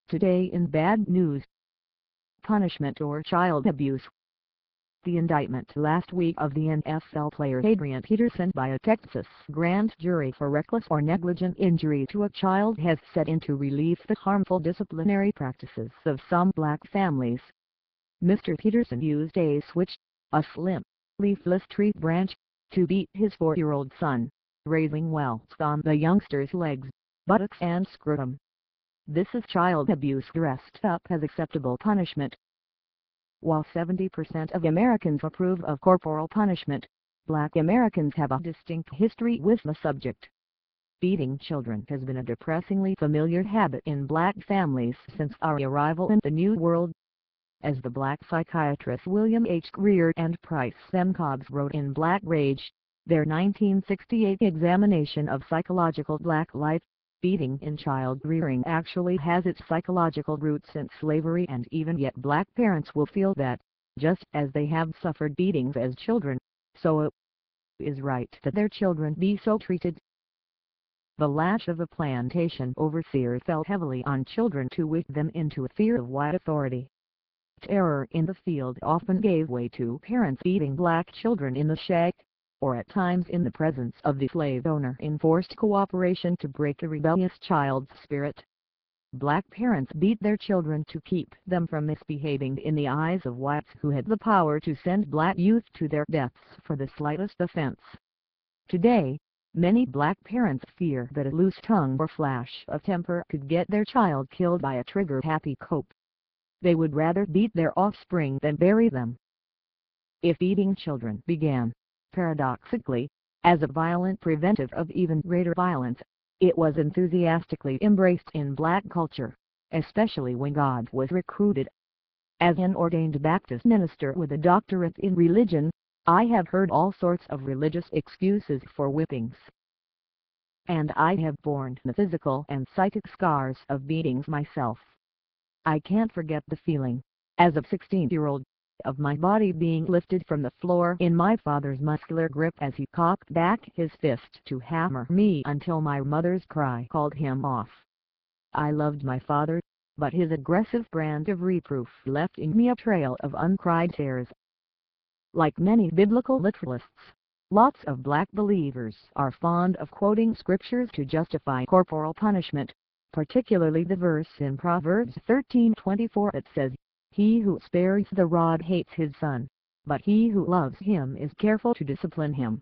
Today in bad news: punishment or child abuse. The indictment last week of the NFL player Adrian Peterson by a Texas grand jury for reckless or negligent injury to a child has set into relief the harmful disciplinary practices of some black families. Mr. Peterson used a switch, a slim, leafless tree branch, to beat his 4-year-old son, raising welts on the youngster's legs, buttocks and scrotum. This is child abuse dressed up as acceptable punishment. While 70% of Americans approve of corporal punishment, black Americans have a distinct history with the subject. Beating children has been a depressingly familiar habit in black families since our arrival in the New World. As the black psychiatrists William H. Greer and Price M. Cobbs wrote in Black Rage, their 1968 examination of psychological black life, beating in child rearing actually has its psychological roots in slavery, and even yet black parents will feel that, just as they have suffered beatings as children, so it is right that their children be so treated. The lash of a plantation overseer fell heavily on children to whip them into a fear of white authority. Terror in the field often gave way to parents beating black children in the shack, or at times in the presence of the slave owner in forced cooperation to break the rebellious child's spirit. Black parents beat their children to keep them from misbehaving in the eyes of whites who had the power to send black youth to their deaths for the slightest offense. Today, many black parents fear that a loose tongue or flash of temper could get their child killed by a trigger-happy cope. They would rather beat their offspring than bury them. If beating children began, paradoxically, as a violent preventive of even greater violence, it was enthusiastically embraced in black culture, especially when God was recruited. As an ordained Baptist minister with a doctorate in religion, I have heard all sorts of religious excuses for whippings. And I have borne the physical and psychic scars of beatings myself. I can't forget the feeling, as a 16-year-old, of my body being lifted from the floor in my father's muscular grip as he cocked back his fist to hammer me until my mother's cry called him off. I loved my father, but his aggressive brand of reproof left in me a trail of uncried tears. Like many biblical literalists, lots of black believers are fond of quoting scriptures to justify corporal punishment, particularly the verse in Proverbs 13:24 that says, "He who spares the rod hates his son, but he who loves him is careful to discipline him."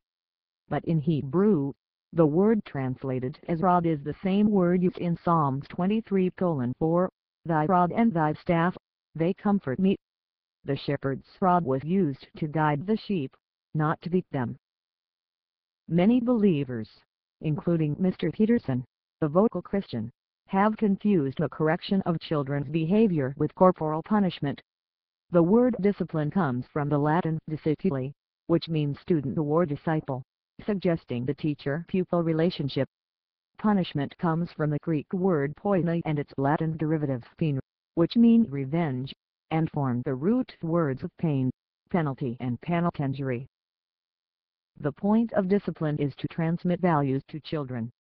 But in Hebrew, the word translated as rod is the same word used in Psalms 23:4, "Thy rod and thy staff, they comfort me." The shepherd's rod was used to guide the sheep, not to beat them. Many believers, including Mr. Peterson, the vocal Christian, have confused the correction of children's behavior with corporal punishment. The word discipline comes from the Latin discipuli, which means student or disciple, suggesting the teacher-pupil relationship. Punishment comes from the Greek word poinia and its Latin derivative pene, which mean revenge, and form the root words of pain, penalty and penitentiary. The point of discipline is to transmit values to children.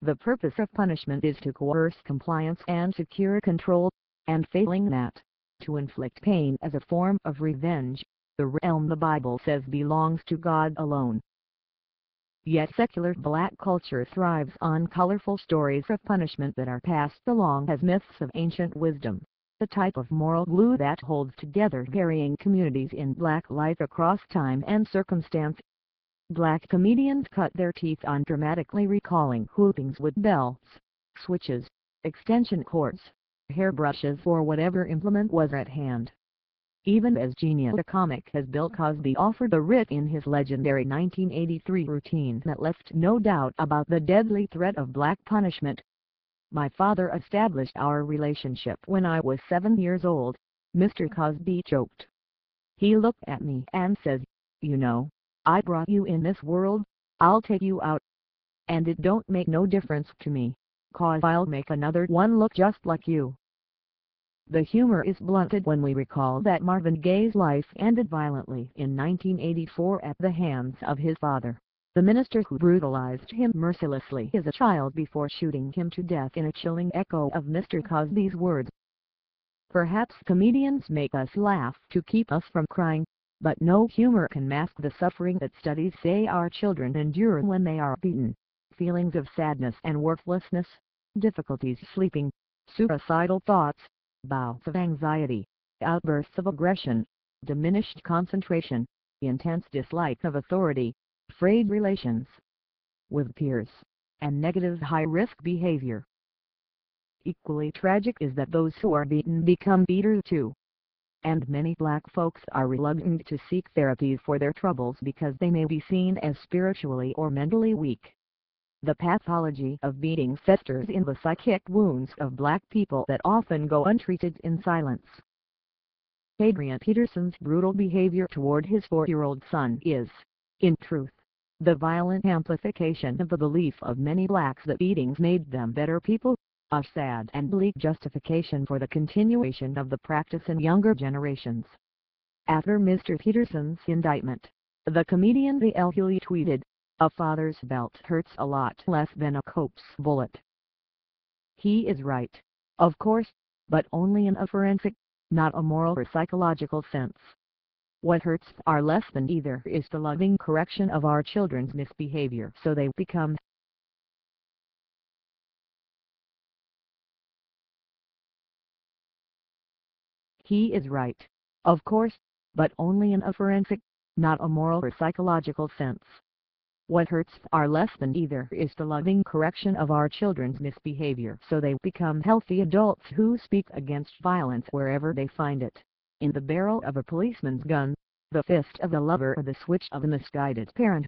The purpose of punishment is to coerce compliance and secure control, and failing that, to inflict pain as a form of revenge, the realm the Bible says belongs to God alone. Yet secular black culture thrives on colorful stories of punishment that are passed along as myths of ancient wisdom, the type of moral glue that holds together varying communities in black life across time and circumstance. Black comedians cut their teeth on dramatically recalling whoopings with belts, switches, extension cords, hairbrushes or whatever implement was at hand. Even as genius a comic as Bill Cosby offered a writ in his legendary 1983 routine that left no doubt about the deadly threat of black punishment. "My father established our relationship when I was 7 years old," Mr. Cosby joked. "He looked at me and says, 'You know, I brought you in this world, I'll take you out. And it don't make no difference to me, 'cause I'll make another one look just like you.'" The humor is blunted when we recall that Marvin Gaye's life ended violently in 1984 at the hands of his father, the minister who brutalized him mercilessly as a child before shooting him to death in a chilling echo of Mr. Cosby's words. Perhaps comedians make us laugh to keep us from crying, but no humor can mask the suffering that studies say our children endure when they are beaten. Feelings of sadness and worthlessness, difficulties sleeping, suicidal thoughts, bouts of anxiety, outbursts of aggression, diminished concentration, intense dislike of authority, frayed relations with peers, and negative high-risk behavior. Equally tragic is that those who are beaten become beaters too. And many black folks are reluctant to seek therapy for their troubles because they may be seen as spiritually or mentally weak. The pathology of beating festers in the psychic wounds of black people that often go untreated in silence. Adrian Peterson's brutal behavior toward his 4-year-old son is, in truth, the violent amplification of the belief of many blacks that beatings made them better people, a sad and bleak justification for the continuation of the practice in younger generations. After Mr. Peterson's indictment, the comedian V.L. Huey tweeted, "A father's belt hurts a lot less than a cope's bullet." He is right, of course, but only in a forensic, not a moral or psychological sense. What hurts far less than either is the loving correction of our children's misbehavior so they become He is right, of course, but only in a forensic, not a moral or psychological sense. What hurts far less than either is the loving correction of our children's misbehavior so they become healthy adults who speak against violence wherever they find it. In the barrel of a policeman's gun, the fist of the lover or the switch of a misguided parent.